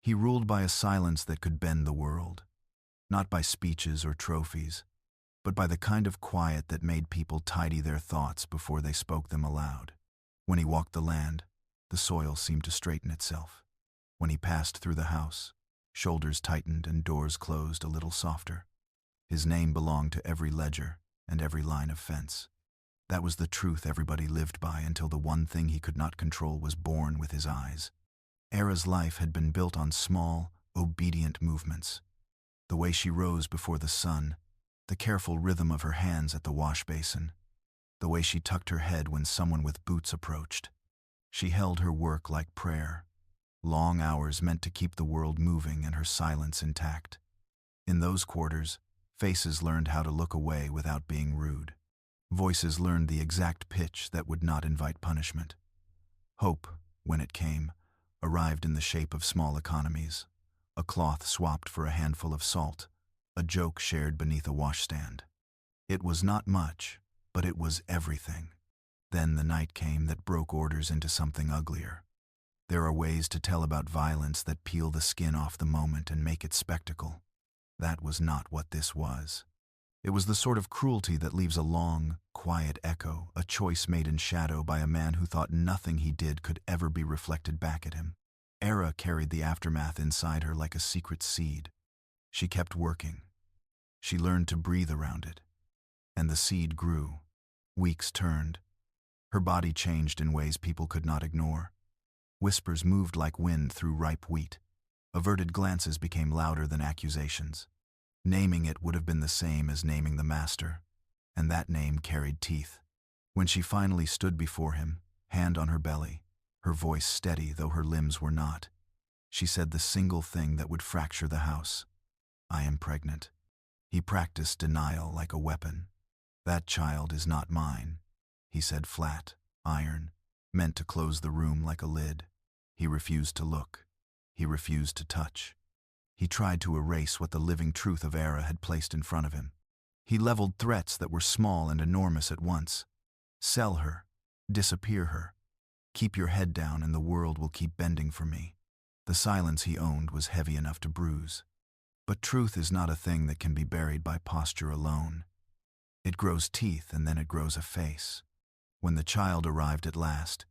He ruled by a silence that could bend the world, not by speeches or trophies, but by the kind of quiet that made people tidy their thoughts before they spoke them aloud. When he walked the land, the soil seemed to straighten itself. When he passed through the house, shoulders tightened and doors closed a little softer. His name belonged to every ledger and every line of fence. That was the truth everybody lived by until the one thing he could not control was born with his eyes. Era's life had been built on small, obedient movements. The way she rose before the sun, the careful rhythm of her hands at the wash basin, the way she tucked her head when someone with boots approached. She held her work like prayer, long hours meant to keep the world moving and her silence intact. In those quarters, faces learned how to look away without being rude. Voices learned the exact pitch that would not invite punishment. Hope, when it came, arrived in the shape of small economies. A cloth swapped for a handful of salt, a joke shared beneath a washstand. It was not much, but it was everything. Then the night came that broke orders into something uglier. There are ways to tell about violence that peel the skin off the moment and make it spectacle. That was not what this was. It was the sort of cruelty that leaves a long, quiet echo, a choice made in shadow by a man who thought nothing he did could ever be reflected back at him. Era carried the aftermath inside her like a secret seed. She kept working. She learned to breathe around it. And the seed grew. Weeks turned. Her body changed in ways people could not ignore. Whispers moved like wind through ripe wheat. Averted glances became louder than accusations. Naming it would have been the same as naming the master, and that name carried teeth. When she finally stood before him, hand on her belly, her voice steady though her limbs were not, she said the single thing that would fracture the house. "I am pregnant." He practiced denial like a weapon. "That child is not mine," he said flat, iron, meant to close the room like a lid. He refused to look. He refused to touch. He tried to erase what the living truth of Era had placed in front of him. He leveled threats that were small and enormous at once. Sell her. Disappear her. Keep your head down and the world will keep bending for me. The silence he owned was heavy enough to bruise. But truth is not a thing that can be buried by posture alone. It grows teeth and then it grows a face. When the child arrived at last,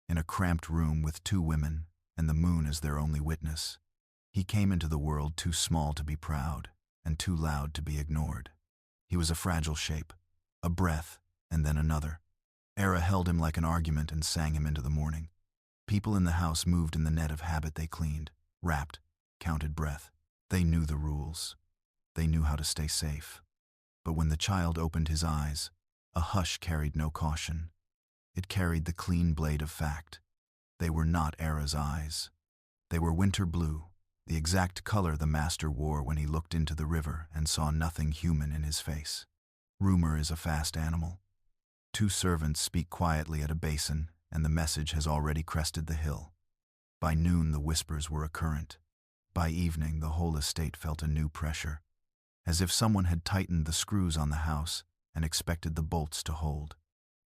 in a cramped room with two women and the moon as their only witness, he came into the world too small to be proud and too loud to be ignored. He was a fragile shape, a breath, and then another. Era held him like an argument and sang him into the morning. People in the house moved in the net of habit they cleaned, wrapped, counted breath. They knew the rules. They knew how to stay safe. But when the child opened his eyes, a hush carried no caution. It carried the clean blade of fact. They were not Era's eyes. They were winter blue, the exact color the master wore when he looked into the river and saw nothing human in his face. Rumor is a fast animal. Two servants speak quietly at a basin, and the message has already crested the hill. By noon the whispers were a current. By evening the whole estate felt a new pressure, as if someone had tightened the screws on the house and expected the bolts to hold.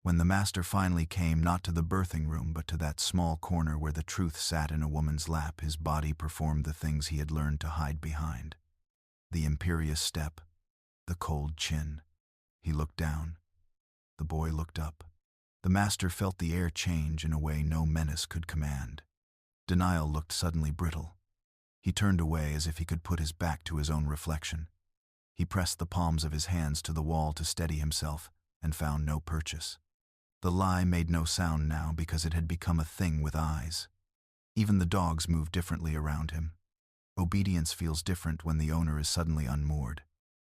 When the master finally came not to the birthing room but to that small corner where the truth sat in a woman's lap, his body performed the things he had learned to hide behind. The imperious step, the cold chin. He looked down. The boy looked up. The master felt the air change in a way no menace could command. Denial looked suddenly brittle. He turned away as if he could put his back to his own reflection. He pressed the palms of his hands to the wall to steady himself and found no purchase. The lie made no sound now because it had become a thing with eyes. Even the dogs moved differently around him. Obedience feels different when the owner is suddenly unmoored.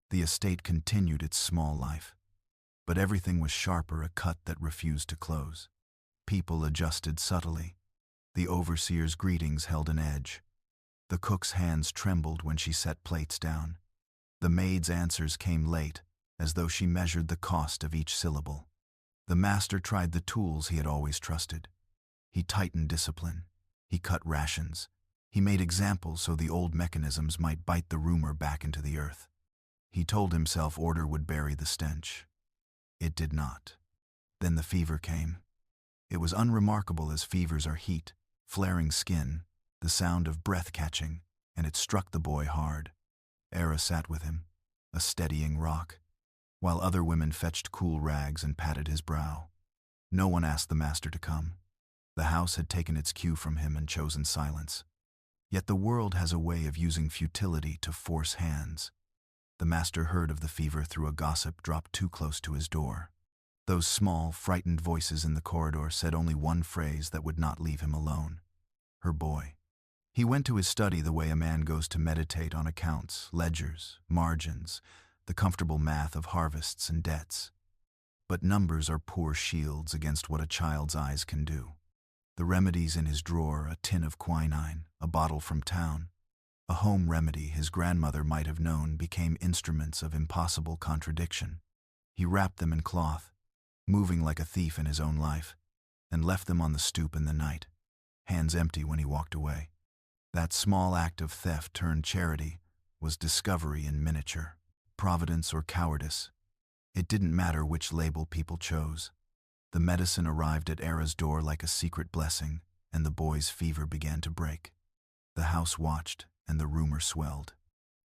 The estate continued its small life. But everything was sharper, a cut that refused to close. People adjusted subtly. The overseer's greetings held an edge. The cook's hands trembled when she set plates down. The maid's answers came late, as though she measured the cost of each syllable. The master tried the tools he had always trusted. He tightened discipline. He cut rations. He made examples so the old mechanisms might bite the rumor back into the earth. He told himself order would bury the stench. It did not. Then the fever came. It was unremarkable as fevers are: heat, flaring skin, the sound of breath catching, and it struck the boy hard. Era sat with him, a steadying rock, while other women fetched cool rags and patted his brow. No one asked the master to come. The house had taken its cue from him and chosen silence. Yet the world has a way of using futility to force hands. The master heard of the fever through a gossip dropped too close to his door. Those small, frightened voices in the corridor said only one phrase that would not leave him alone. Her boy. He went to his study the way a man goes to meditate on accounts, ledgers, margins, the comfortable math of harvests and debts. But numbers are poor shields against what a child's eyes can do. The remedies in his drawer, a tin of quinine, a bottle from town, a home remedy his grandmother might have known, became instruments of impossible contradiction. He wrapped them in cloth, moving like a thief in his own life, and left them on the stoop in the night, hands empty when he walked away. That small act of theft turned charity was discovery in miniature. Providence or cowardice, it didn't matter which label people chose. The medicine arrived at Era's door like a secret blessing, and the boy's fever began to break. The house watched, and the rumor swelled.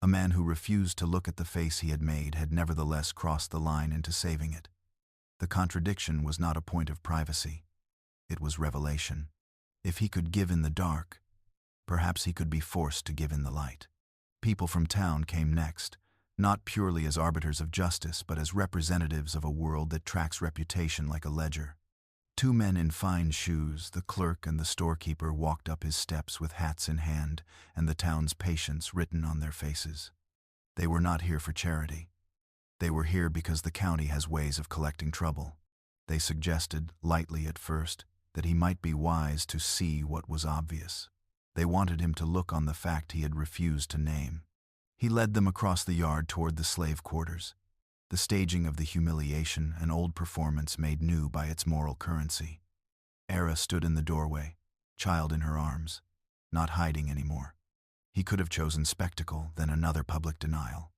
A man who refused to look at the face he had made had nevertheless crossed the line into saving it. The contradiction was not a point of privacy. It was revelation. If he could give in the dark, perhaps he could be forced to give in the light. People from town came next, not purely as arbiters of justice, but as representatives of a world that tracks reputation like a ledger. Two men in fine shoes, the clerk and the storekeeper, walked up his steps with hats in hand and the town's patience written on their faces. They were not here for charity. They were here because the county has ways of collecting trouble. They suggested, lightly at first, that he might be wise to see what was obvious. They wanted him to look on the fact he had refused to name. He led them across the yard toward the slave quarters, the staging of the humiliation, an old performance made new by its moral currency. Era stood in the doorway, child in her arms, not hiding anymore. He could have chosen spectacle, then another public denial.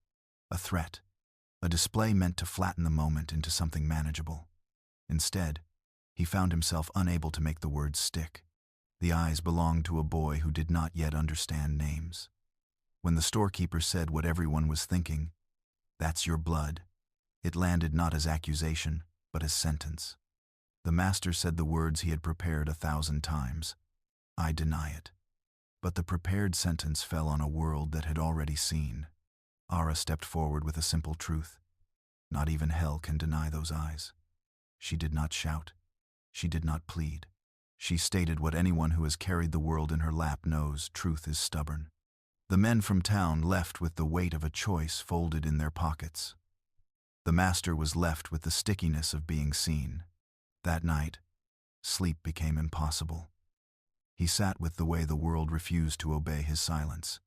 A threat, a display meant to flatten the moment into something manageable. Instead, he found himself unable to make the words stick. The eyes belonged to a boy who did not yet understand names. When the storekeeper said what everyone was thinking, "That's your blood," it landed not as accusation, but as sentence. The master said the words he had prepared 1,000 times. "I deny it." But the prepared sentence fell on a world that had already seen. Ara stepped forward with a simple truth. Not even hell can deny those eyes. She did not shout. She did not plead. She stated what anyone who has carried the world in her lap knows: truth is stubborn. The men from town left with the weight of a choice folded in their pockets. The master was left with the stickiness of being seen. That night, sleep became impossible. He sat with the way the world refused to obey his silence.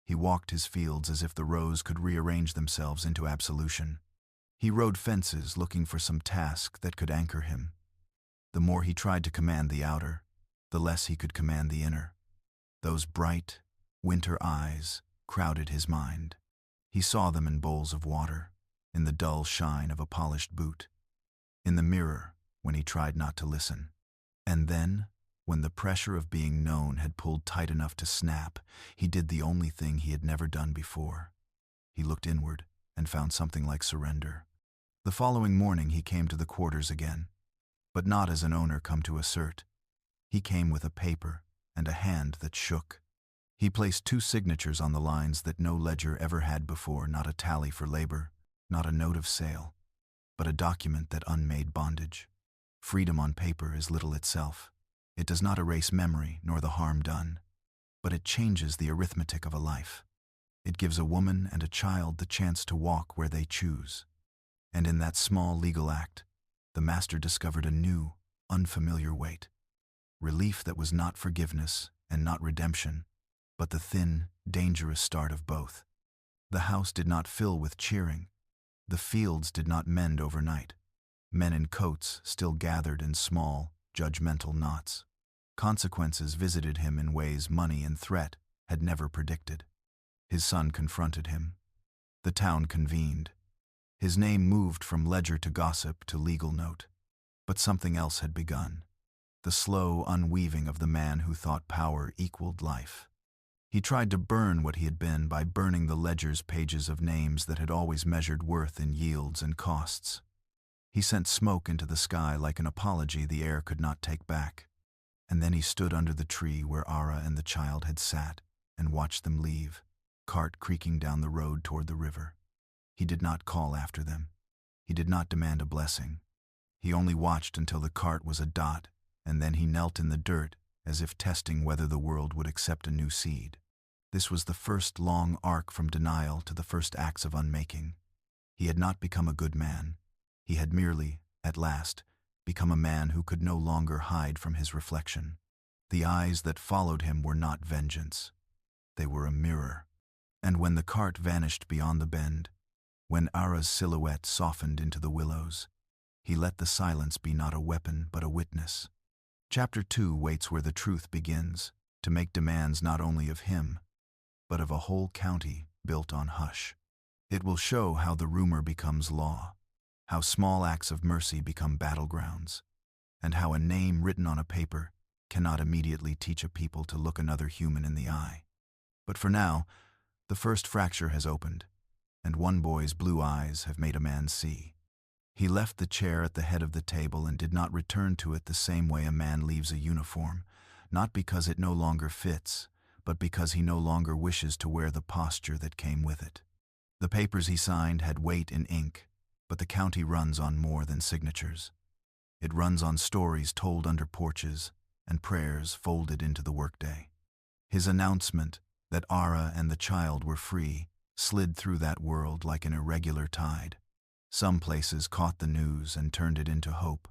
He walked his fields as if the rows could rearrange themselves into absolution. He rode fences looking for some task that could anchor him. The more he tried to command the outer, the less he could command the inner. Those bright, winter eyes crowded his mind. He saw them in bowls of water, in the dull shine of a polished boot, in the mirror when he tried not to listen. And then, when the pressure of being known had pulled tight enough to snap, he did the only thing he had never done before. He looked inward and found something like surrender. The following morning he came to the quarters again, but not as an owner come to assert. He came with a paper and a hand that shook. He placed 2 signatures on the lines that no ledger ever had before, not a tally for labor, not a note of sale, but a document that unmade bondage. Freedom on paper is little itself. It does not erase memory nor the harm done, but it changes the arithmetic of a life. It gives a woman and a child the chance to walk where they choose. And in that small legal act, the master discovered a new, unfamiliar weight. Relief that was not forgiveness and not redemption, but the thin, dangerous start of both. The house did not fill with cheering. The fields did not mend overnight. Men in coats still gathered in small, judgmental knots. Consequences visited him in ways money and threat had never predicted. His son confronted him. The town convened. His name moved from ledger to gossip to legal note. But something else had begun. the slow unweaving of the man who thought power equaled life. He tried to burn what he had been by burning the ledger's pages of names that had always measured worth in yields and costs. He sent smoke into the sky like an apology the air could not take back. And then he stood under the tree where Ara and the child had sat and watched them leave, cart creaking down the road toward the river. He did not call after them. He did not demand a blessing. He only watched until the cart was a dot, and then he knelt in the dirt as if testing whether the world would accept a new seed. This was the first long arc from denial to the first acts of unmaking. He had not become a good man. He had merely, at last, become a man who could no longer hide from his reflection. The eyes that followed him were not vengeance. They were a mirror. And when the cart vanished beyond the bend, when Ara's silhouette softened into the willows, he let the silence be not a weapon but a witness. Chapter 2 waits where the truth begins, to make demands not only of him, but of a whole county built on hush. It will show how the rumor becomes law, how small acts of mercy become battlegrounds, and how a name written on a paper cannot immediately teach a people to look another human in the eye. But for now, the first fracture has opened, and one boy's blue eyes have made a man see. He left the chair at the head of the table and did not return to it the same way a man leaves a uniform, not because it no longer fits, but because he no longer wishes to wear the posture that came with it. The papers he signed had weight in ink, but the county runs on more than signatures. It runs on stories told under porches and prayers folded into the workday. His announcement that Ara and the child were free slid through that world like an irregular tide. Some places caught the news and turned it into hope.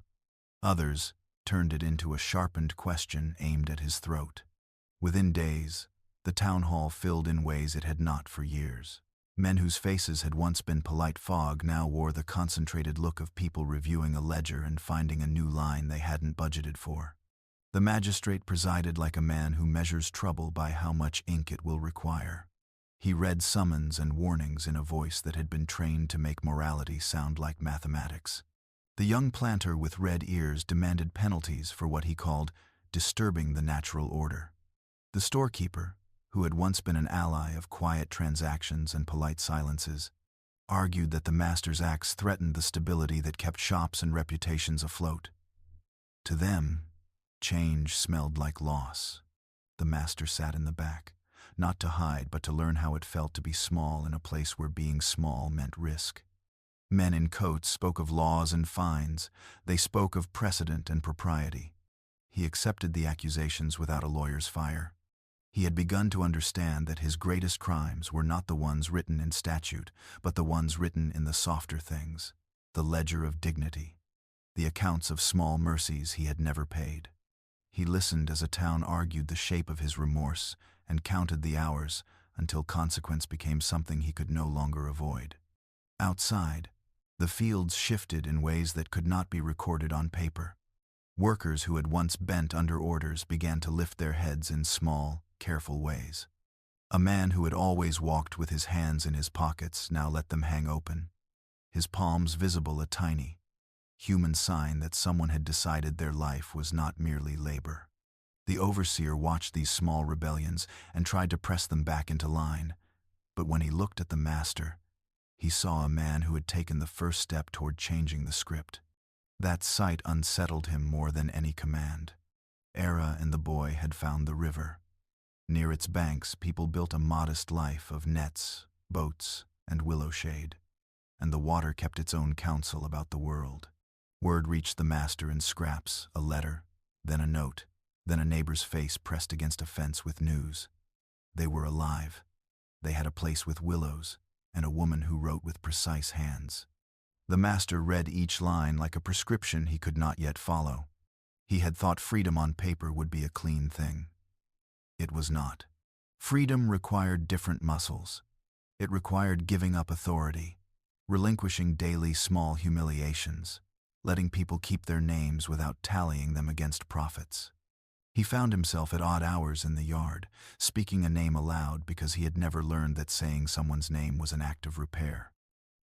Others turned it into a sharpened question aimed at his throat. Within days, the town hall filled in ways it had not for years. Men whose faces had once been polite fog now wore the concentrated look of people reviewing a ledger and finding a new line they hadn't budgeted for. The magistrate presided like a man who measures trouble by how much ink it will require. He read summons and warnings in a voice that had been trained to make morality sound like mathematics. The young planter with red ears demanded penalties for what he called disturbing the natural order. The storekeeper, who had once been an ally of quiet transactions and polite silences, argued that the master's acts threatened the stability that kept shops and reputations afloat. To them, change smelled like loss. The master sat in the back, not to hide but to learn how it felt to be small in a place where being small meant risk. Men in coats spoke of laws and fines. They spoke of precedent and propriety. He accepted the accusations without a lawyer's fire. He had begun to understand that his greatest crimes were not the ones written in statute, but the ones written in the softer things, the ledger of dignity, the accounts of small mercies he had never paid. He listened as a town argued the shape of his remorse and counted the hours until consequence became something he could no longer avoid. Outside, the fields shifted in ways that could not be recorded on paper. Workers who had once bent under orders began to lift their heads in small, careful ways. A man who had always walked with his hands in his pockets now let them hang open, his palms visible a tiny, human sign that someone had decided their life was not merely labor. The overseer watched these small rebellions and tried to press them back into line, but when he looked at the master, he saw a man who had taken the first step toward changing the script. That sight unsettled him more than any command. Ara and the boy had found the river. Near its banks, people built a modest life of nets, boats, and willow shade, and the water kept its own counsel about the world. Word reached the master in scraps, a letter, then a note, then a neighbor's face pressed against a fence with news. They were alive. They had a place with willows, and a woman who wrote with precise hands. The master read each line like a prescription he could not yet follow. He had thought freedom on paper would be a clean thing. It was not. Freedom required different muscles. It required giving up authority, relinquishing daily small humiliations, letting people keep their names without tallying them against profits. He found himself at odd hours in the yard, speaking a name aloud because he had never learned that saying someone's name was an act of repair.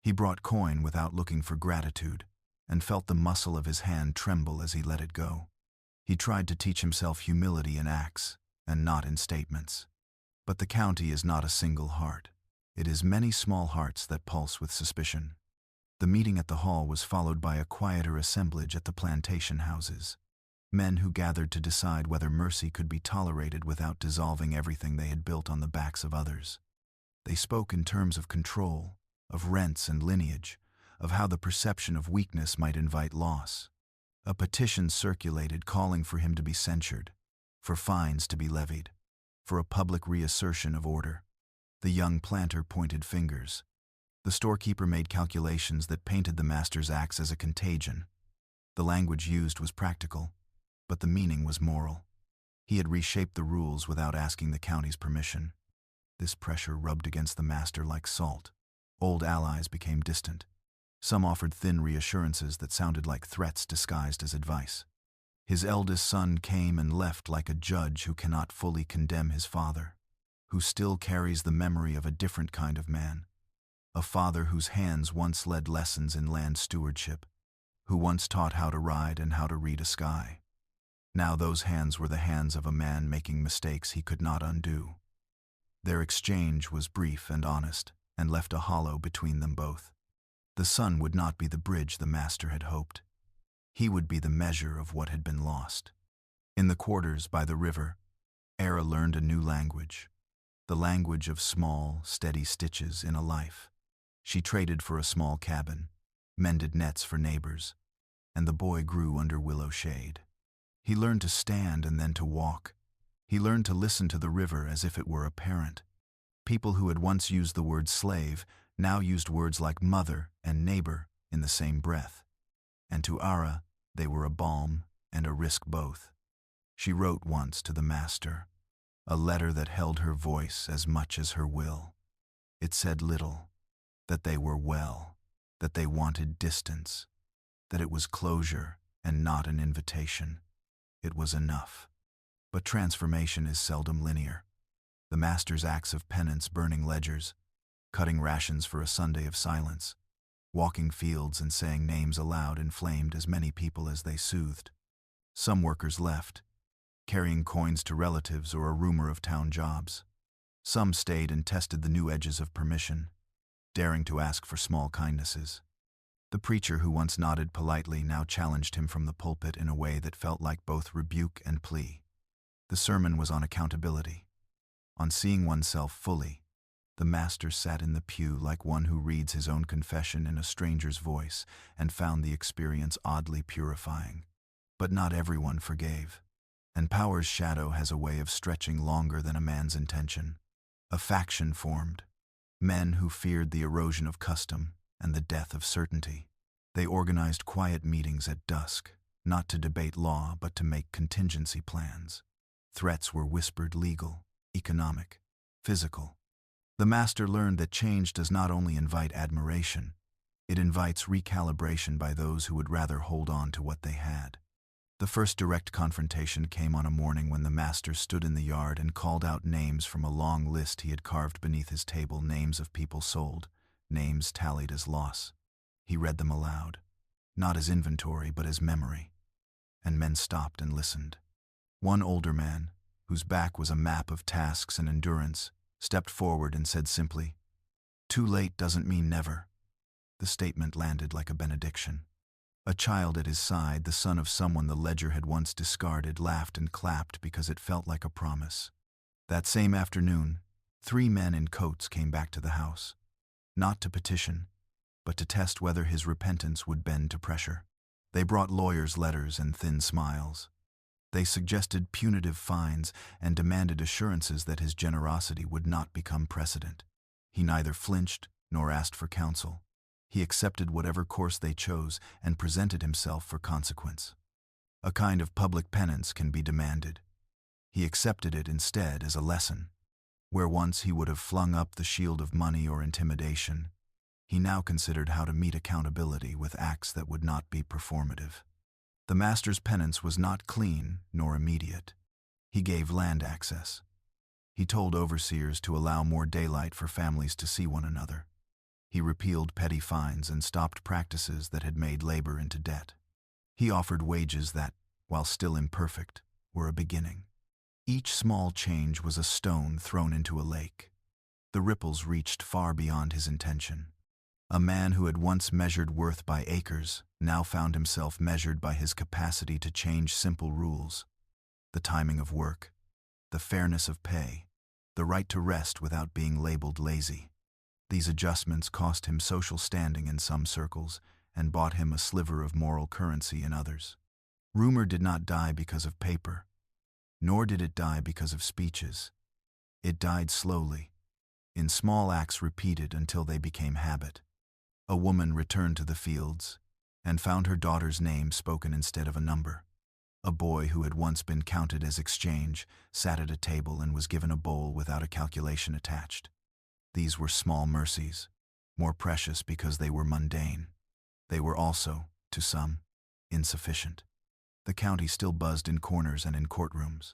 He brought coin without looking for gratitude, and felt the muscle of his hand tremble as he let it go. He tried to teach himself humility in acts, and not in statements. But the county is not a single heart. It is many small hearts that pulse with suspicion. The meeting at the hall was followed by a quieter assemblage at the plantation houses. Men who gathered to decide whether mercy could be tolerated without dissolving everything they had built on the backs of others. They spoke in terms of control, of rents and lineage, of how the perception of weakness might invite loss. A petition circulated calling for him to be censured, for fines to be levied, for a public reassertion of order. The young planter pointed fingers. The storekeeper made calculations that painted the master's acts as a contagion. The language used was practical, but the meaning was moral. He had reshaped the rules without asking the county's permission. This pressure rubbed against the master like salt. Old allies became distant. Some offered thin reassurances that sounded like threats disguised as advice. His eldest son came and left like a judge who cannot fully condemn his father, who still carries the memory of a different kind of man. A father whose hands once led lessons in land stewardship, who once taught how to ride and how to read a sky. Now those hands were the hands of a man making mistakes he could not undo. Their exchange was brief and honest, and left a hollow between them both. The son would not be the bridge the master had hoped. He would be the measure of what had been lost. In the quarters by the river, Era learned a new language, the language of small, steady stitches in a life. She traded for a small cabin, mended nets for neighbors, and the boy grew under willow shade. He learned to stand and then to walk. He learned to listen to the river as if it were a parent. People who had once used the word slave now used words like mother and neighbor in the same breath. And to Ara, they were a balm and a risk both. She wrote once to the master, a letter that held her voice as much as her will. It said little, that they were well, that they wanted distance, that it was closure and not an invitation. It was enough. But transformation is seldom linear. The master's acts of penance burning ledgers, cutting rations for a Sunday of silence, walking fields and saying names aloud inflamed as many people as they soothed. Some workers left, carrying coins to relatives or a rumor of town jobs. Some stayed and tested the new edges of permission, daring to ask for small kindnesses. The preacher who once nodded politely now challenged him from the pulpit in a way that felt like both rebuke and plea. The sermon was on accountability, on seeing oneself fully. The master sat in the pew like one who reads his own confession in a stranger's voice and found the experience oddly purifying. But not everyone forgave, and power's shadow has a way of stretching longer than a man's intention. A faction formed, men who feared the erosion of custom and the death of certainty. They organized quiet meetings at dusk, not to debate law but to make contingency plans. Threats were whispered legal, economic, physical. The master learned that change does not only invite admiration, it invites recalibration by those who would rather hold on to what they had. The first direct confrontation came on a morning when the master stood in the yard and called out names from a long list he had carved beneath his table, names of people sold, names tallied as loss. He read them aloud, not as inventory but as memory, and men stopped and listened. One older man, whose back was a map of tasks and endurance, stepped forward and said simply, "Too late doesn't mean never." The statement landed like a benediction. A child at his side, the son of someone the ledger had once discarded, laughed and clapped because it felt like a promise. That same afternoon, 3 men in coats came back to the house, not to petition, but to test whether his repentance would bend to pressure. They brought lawyers' letters and thin smiles. They suggested punitive fines and demanded assurances that his generosity would not become precedent. He neither flinched nor asked for counsel. He accepted whatever course they chose and presented himself for consequence. A kind of public penance can be demanded. He accepted it instead as a lesson. Where once he would have flung up the shield of money or intimidation, he now considered how to meet accountability with acts that would not be performative. The master's penance was not clean nor immediate. He gave land access. He told overseers to allow more daylight for families to see one another. He repealed petty fines and stopped practices that had made labor into debt. He offered wages that, while still imperfect, were a beginning. Each small change was a stone thrown into a lake. The ripples reached far beyond his intention. A man who had once measured worth by acres now found himself measured by his capacity to change simple rules: the timing of work, the fairness of pay, the right to rest without being labeled lazy. These adjustments cost him social standing in some circles and bought him a sliver of moral currency in others. Rumor did not die because of paper, nor did it die because of speeches. It died slowly, in small acts repeated until they became habit. A woman returned to the fields and found her daughter's name spoken instead of a number. A boy who had once been counted as exchange sat at a table and was given a bowl without a calculation attached. These were small mercies, more precious because they were mundane. They were also, to some, insufficient. The county still buzzed in corners and in courtrooms.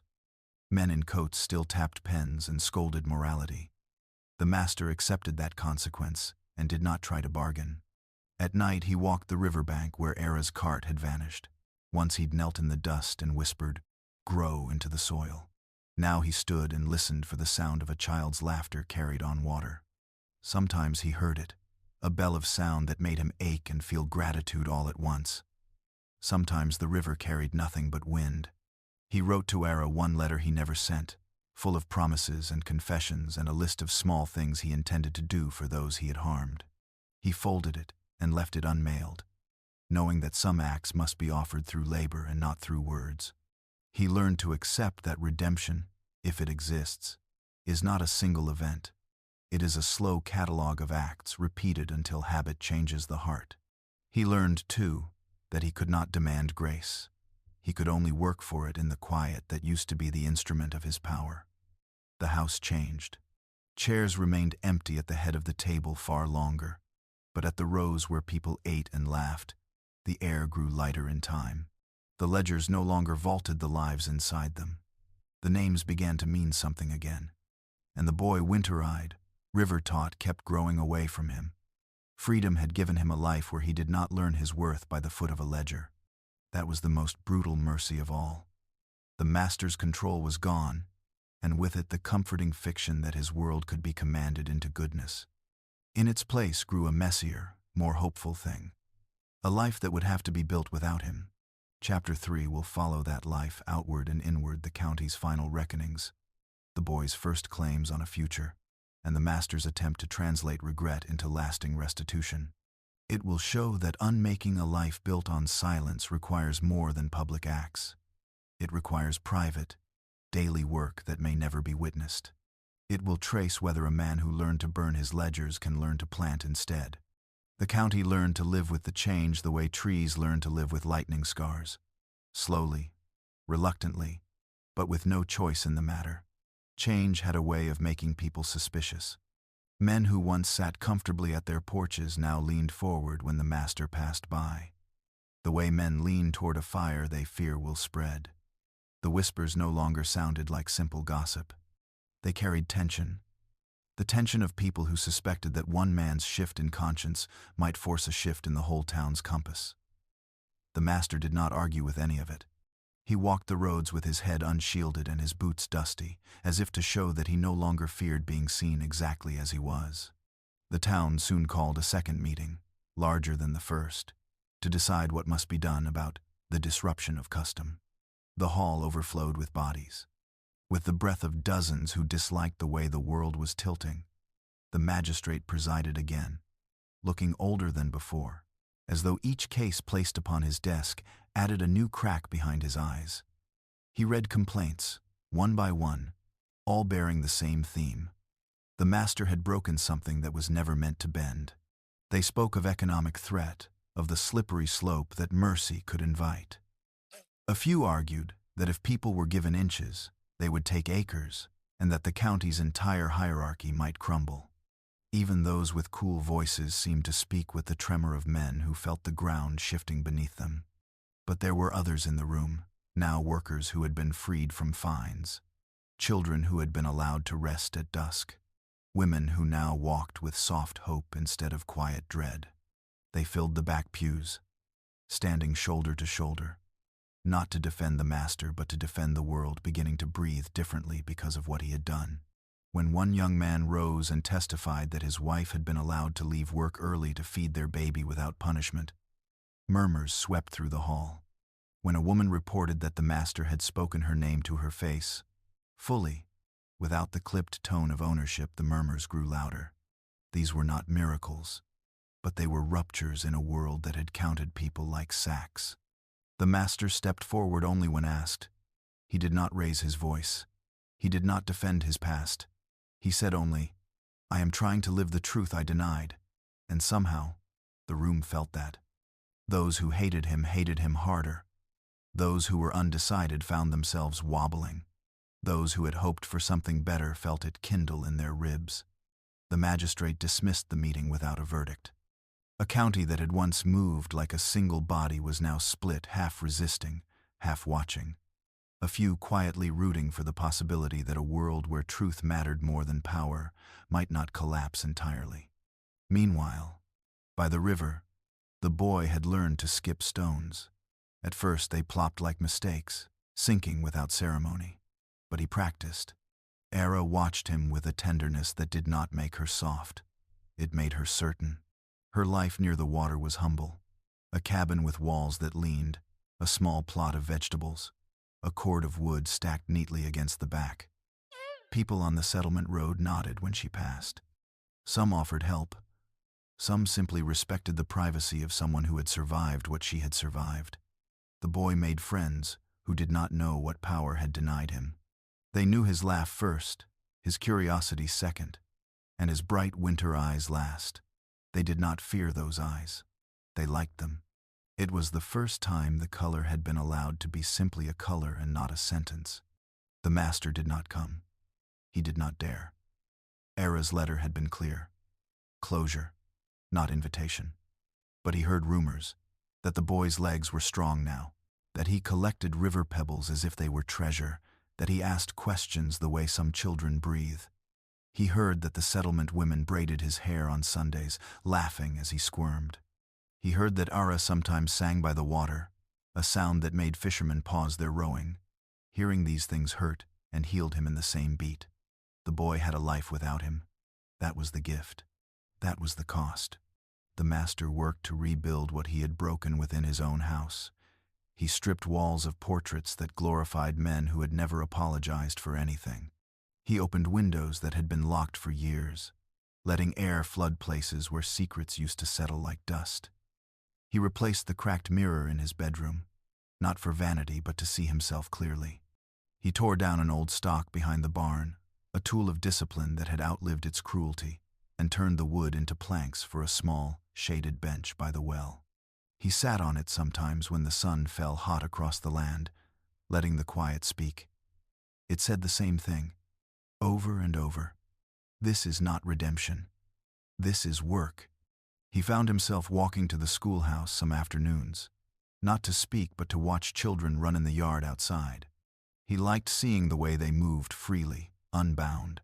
Men in coats still tapped pens and scolded morality. The master accepted that consequence and did not try to bargain. At night he walked the riverbank where Era's cart had vanished. Once he'd knelt in the dust and whispered, "Grow," into the soil. Now he stood and listened for the sound of a child's laughter carried on water. Sometimes he heard it, a bell of sound that made him ache and feel gratitude all at once. Sometimes the river carried nothing but wind. He wrote to Era one letter he never sent, full of promises and confessions and a list of small things he intended to do for those he had harmed. He folded it and left it unmailed, knowing that some acts must be offered through labor and not through words. He learned to accept that redemption, if it exists, is not a single event. It is a slow catalog of acts repeated until habit changes the heart. He learned, too, that he could not demand grace. He could only work for it in the quiet that used to be the instrument of his power. The house changed. Chairs remained empty at the head of the table far longer, but at the rows where people ate and laughed, the air grew lighter in time. The ledgers no longer vaulted the lives inside them. The names began to mean something again. And the boy, winter-eyed, river-taught, kept growing away from him. Freedom had given him a life where he did not learn his worth by the foot of a ledger. That was the most brutal mercy of all. The master's control was gone, and with it the comforting fiction that his world could be commanded into goodness. In its place grew a messier, more hopeful thing. A life that would have to be built without him. Chapter 3 will follow that life, outward and inward, the county's final reckonings, the boy's first claims on a future, and the master's attempt to translate regret into lasting restitution. It will show that unmaking a life built on silence requires more than public acts. It requires private, daily work that may never be witnessed. It will trace whether a man who learned to burn his ledgers can learn to plant instead. The county learned to live with the change the way trees learn to live with lightning scars. Slowly, reluctantly, but with no choice in the matter. Change had a way of making people suspicious. Men who once sat comfortably at their porches now leaned forward when the master passed by. The way men lean toward a fire they fear will spread. The whispers no longer sounded like simple gossip. They carried tension. The tension of people who suspected that one man's shift in conscience might force a shift in the whole town's compass. The master did not argue with any of it. He walked the roads with his head unshielded and his boots dusty, as if to show that he no longer feared being seen exactly as he was. The town soon called a second meeting, larger than the first, to decide what must be done about the disruption of custom. The hall overflowed with bodies. With the breath of dozens who disliked the way the world was tilting, the magistrate presided again, looking older than before, as though each case placed upon his desk added a new crack behind his eyes. He read complaints, one by one, all bearing the same theme. The master had broken something that was never meant to bend. They spoke of economic threat, of the slippery slope that mercy could invite. A few argued that if people were given inches, they would take acres, and that the county's entire hierarchy might crumble. Even those with cool voices seemed to speak with the tremor of men who felt the ground shifting beneath them. But there were others in the room, now workers who had been freed from fines, children who had been allowed to rest at dusk, women who now walked with soft hope instead of quiet dread. They filled the back pews, standing shoulder to shoulder, not to defend the master but to defend the world, beginning to breathe differently because of what he had done. When one young man rose and testified that his wife had been allowed to leave work early to feed their baby without punishment, murmurs swept through the hall. When a woman reported that the master had spoken her name to her face, fully, without the clipped tone of ownership, the murmurs grew louder. These were not miracles, but they were ruptures in a world that had counted people like sacks. The master stepped forward only when asked. He did not raise his voice. He did not defend his past. He said only, "I am trying to live the truth I denied." And somehow, the room felt that. Those who hated him harder. Those who were undecided found themselves wobbling. Those who had hoped for something better felt it kindle in their ribs. The magistrate dismissed the meeting without a verdict. A county that had once moved like a single body was now split, half resisting, half watching. A few quietly rooting for the possibility that a world where truth mattered more than power might not collapse entirely. Meanwhile, by the river, the boy had learned to skip stones. At first they plopped like mistakes, sinking without ceremony. But he practiced. Era watched him with a tenderness that did not make her soft. It made her certain. Her life near the water was humble. A cabin with walls that leaned, a small plot of vegetables, a cord of wood stacked neatly against the back. People on the settlement road nodded when she passed. Some offered help. Some simply respected the privacy of someone who had survived what she had survived. The boy made friends who did not know what power had denied him. They knew his laugh first, his curiosity second, and his bright winter eyes last. They did not fear those eyes. They liked them. It was the first time the color had been allowed to be simply a color and not a sentence. The master did not come. He did not dare. Era's letter had been clear. Closure, not invitation. But he heard rumors that the boy's legs were strong now, that he collected river pebbles as if they were treasure, that he asked questions the way some children breathe. He heard that the settlement women braided his hair on Sundays, laughing as he squirmed. He heard that Ara sometimes sang by the water, a sound that made fishermen pause their rowing. Hearing these things hurt and healed him in the same beat. The boy had a life without him. That was the gift. That was the cost. The master worked to rebuild what he had broken within his own house. He stripped walls of portraits that glorified men who had never apologized for anything. He opened windows that had been locked for years, letting air flood places where secrets used to settle like dust. He replaced the cracked mirror in his bedroom, not for vanity but to see himself clearly. He tore down an old stock behind the barn, a tool of discipline that had outlived its cruelty, and turned the wood into planks for a small, shaded bench by the well. He sat on it sometimes when the sun fell hot across the land, letting the quiet speak. It said the same thing, over and over. This is not redemption. This is work. He found himself walking to the schoolhouse some afternoons, not to speak but to watch children run in the yard outside. He liked seeing the way they moved freely, unbound,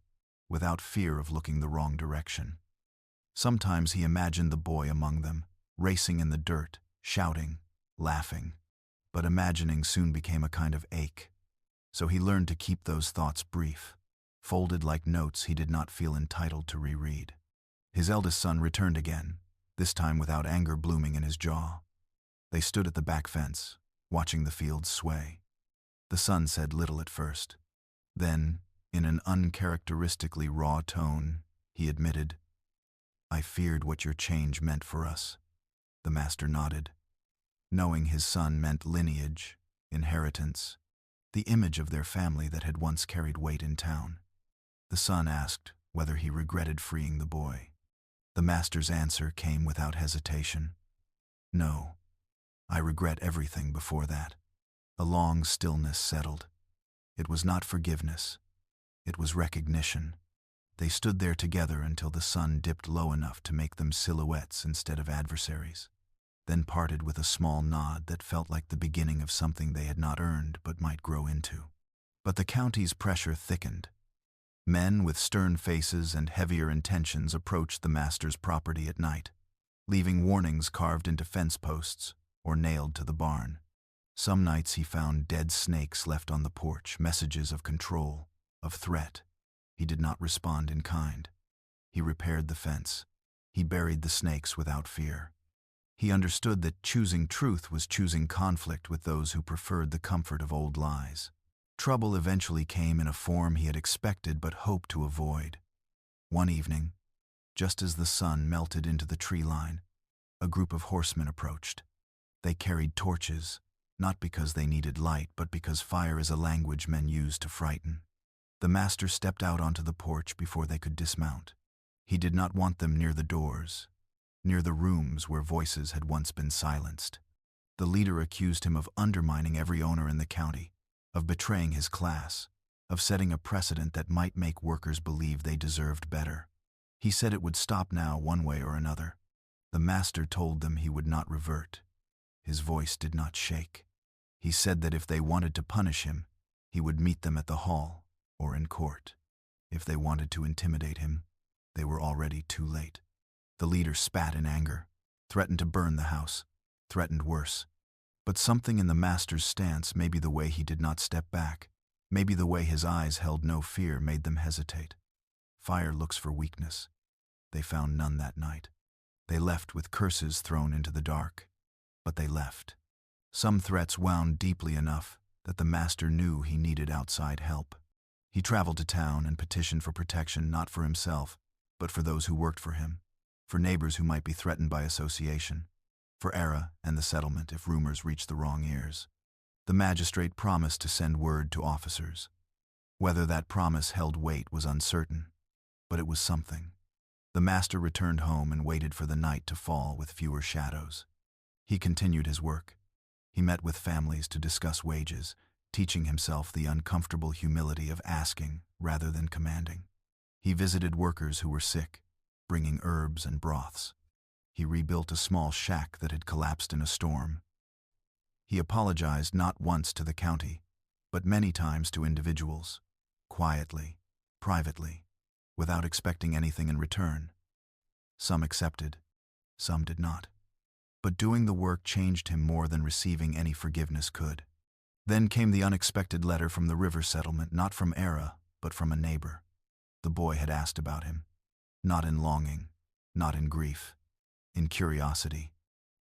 without fear of looking the wrong direction. Sometimes he imagined the boy among them, racing in the dirt, shouting, laughing. But imagining soon became a kind of ache. So he learned to keep those thoughts brief, folded like notes he did not feel entitled to reread. His eldest son returned again, this time without anger blooming in his jaw. They stood at the back fence, watching the fields sway. The son said little at first. Then, in an uncharacteristically raw tone, he admitted, "I feared what your change meant for us." The master nodded, knowing his son meant lineage, inheritance, the image of their family that had once carried weight in town. The son asked whether he regretted freeing the boy. The master's answer came without hesitation. "No, I regret everything before that." A long stillness settled. It was not forgiveness. It was recognition. They stood there together until the sun dipped low enough to make them silhouettes instead of adversaries, then parted with a small nod that felt like the beginning of something they had not earned but might grow into. But the county's pressure thickened. Men with stern faces and heavier intentions approached the master's property at night, leaving warnings carved into fence posts or nailed to the barn. Some nights he found dead snakes left on the porch, messages of control, of threat. He did not respond in kind. He repaired the fence. He buried the snakes without fear. He understood that choosing truth was choosing conflict with those who preferred the comfort of old lies. Trouble eventually came in a form he had expected but hoped to avoid. One evening, just as the sun melted into the tree line, a group of horsemen approached. They carried torches, not because they needed light, but because fire is a language men use to frighten. The master stepped out onto the porch before they could dismount. He did not want them near the doors, near the rooms where voices had once been silenced. The leader accused him of undermining every owner in the county, of betraying his class, of setting a precedent that might make workers believe they deserved better. He said it would stop now one way or another. The master told them he would not revert. His voice did not shake. He said that if they wanted to punish him, he would meet them at the hall or in court. If they wanted to intimidate him, they were already too late. The leader spat in anger, threatened to burn the house, threatened worse. But something in the master's stance, maybe the way he did not step back, maybe the way his eyes held no fear, made them hesitate. Fire looks for weakness. They found none that night. They left with curses thrown into the dark. But they left. Some threats wound deeply enough that the master knew he needed outside help. He traveled to town and petitioned for protection, not for himself, but for those who worked for him, for neighbors who might be threatened by association, for Era and the settlement if rumors reached the wrong ears. The magistrate promised to send word to officers. Whether that promise held weight was uncertain, but it was something. The master returned home and waited for the night to fall with fewer shadows. He continued his work. He met with families to discuss wages, teaching himself the uncomfortable humility of asking rather than commanding. He visited workers who were sick, bringing herbs and broths. He rebuilt a small shack that had collapsed in a storm. He apologized not once to the county, but many times to individuals, quietly, privately, without expecting anything in return. Some accepted, some did not. But doing the work changed him more than receiving any forgiveness could. Then came the unexpected letter from the river settlement, not from Era, but from a neighbor. The boy had asked about him, not in longing, not in grief, in curiosity.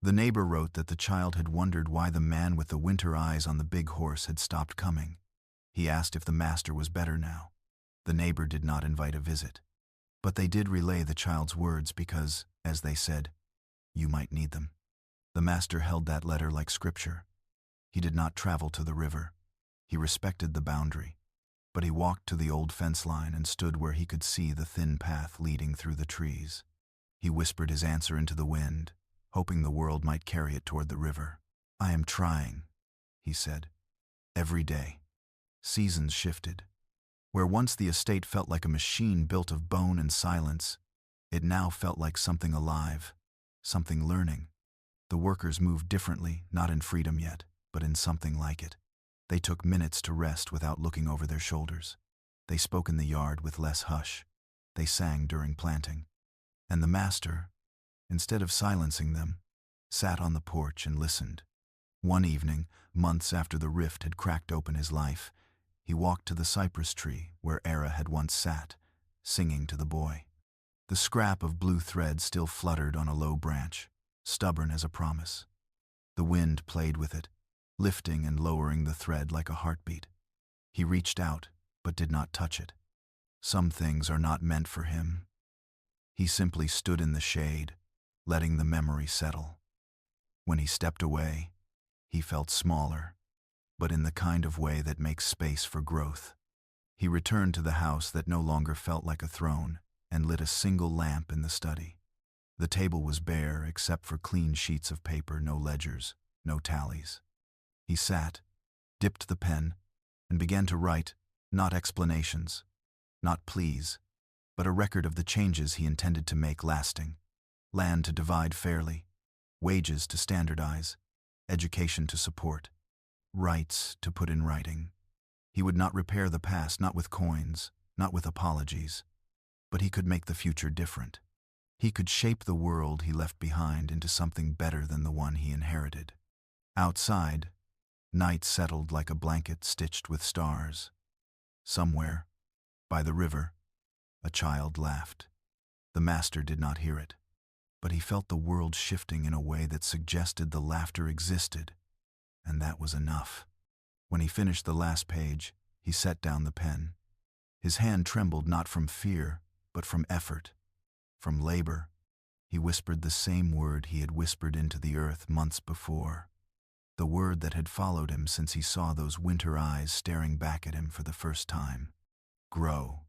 The neighbor wrote that the child had wondered why the man with the winter eyes on the big horse had stopped coming. He asked if the master was better now. The neighbor did not invite a visit, but they did relay the child's words because, as they said, you might need them. The master held that letter like scripture. He did not travel to the river. He respected the boundary, but he walked to the old fence line and stood where he could see the thin path leading through the trees. He whispered his answer into the wind, hoping the world might carry it toward the river. I am trying, he said. Every day. Seasons shifted. Where once the estate felt like a machine built of bone and silence, it now felt like something alive, something learning. The workers moved differently, not in freedom yet, but in something like it. They took minutes to rest without looking over their shoulders. They spoke in the yard with less hush. They sang during planting. And the master, instead of silencing them, sat on the porch and listened. One evening, months after the rift had cracked open his life, he walked to the cypress tree where Era had once sat, singing to the boy. The scrap of blue thread still fluttered on a low branch, stubborn as a promise. The wind played with it, lifting and lowering the thread like a heartbeat. He reached out, but did not touch it. Some things are not meant for him. He simply stood in the shade, letting the memory settle. When he stepped away, he felt smaller, but in the kind of way that makes space for growth. He returned to the house that no longer felt like a throne and lit a single lamp in the study. The table was bare except for clean sheets of paper, no ledgers, no tallies. He sat, dipped the pen, and began to write, not explanations, not pleas, but a record of the changes he intended to make lasting. Land to divide fairly, wages to standardize, education to support, rights to put in writing. He would not repair the past, not with coins, not with apologies, but he could make the future different. He could shape the world he left behind into something better than the one he inherited. Outside, Night settled like a blanket stitched with stars. Somewhere, by the river, a child laughed. The master did not hear it, but he felt the world shifting in a way that suggested the laughter existed, and that was enough. When he finished the last page, he set down the pen. His hand trembled not from fear, but from effort, from labor. He whispered the same word he had whispered into the earth months before, the word that had followed him since he saw those winter eyes staring back at him for the first time. Grow.